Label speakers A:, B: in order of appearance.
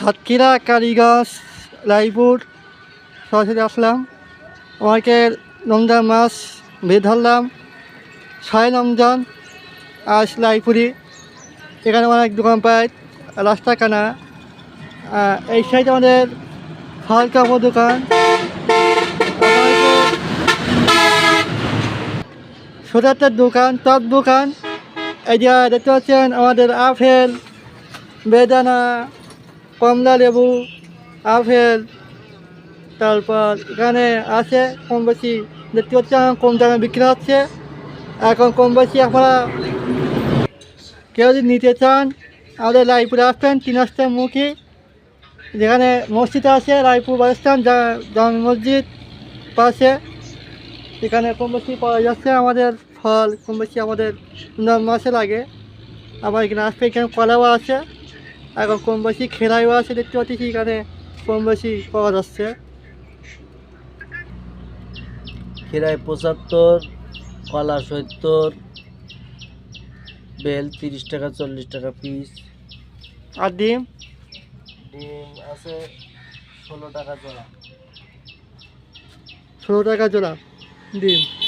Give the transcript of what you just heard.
A: সাতক্ষীরা কালীগঞ্জ রায়পুর সরাসরি আসলাম। আমাকে রমজান মাছ বের ধরলাম, 6 রমজান আজ রায়পুরি। এখানে অনেক দোকান পায়, রাস্তা কানা। এই সাইডে আমাদের ফল কাপড় দোকান, সোদাতের দোকান, টপ দোকান। এই যে দেখতে পাচ্ছেন আমাদের আপেল, বেদানা, কমলা লেবু, আপেল। তারপর এখানে আছে কম বেশি, দেখতে পাচ্ছেন কম দামে বিক্রি হচ্ছে। এখন কম বেশি আপনারা কেউ যদি নিতে চান আমাদের রায়পুরে আসবেন, 3 রাস্তার মুখী যেখানে মসজিদ আছে, রায়পুর বাস স্ট্যান্ড, জামে মসজিদ পাশে। এখানে কম বেশি পাওয়া যাচ্ছে আমাদের ফল, কম বেশি আমাদের মাসে লাগে। আবার এখানে আসবে, এখানে কলাও আছে, এখন কম বেশি খেলাইও আছে, দেখতে পাচ্ছি এখানে কম বেশি পাওয়া যাচ্ছে।
B: ক্ষীরায় 75, কলা 70, বেল 30 টাকা 40 টাকা পিস।
A: আর ডিম
B: আছে 16 টাকা জোড়া।
A: 16 টাকা জোড়া ডিম।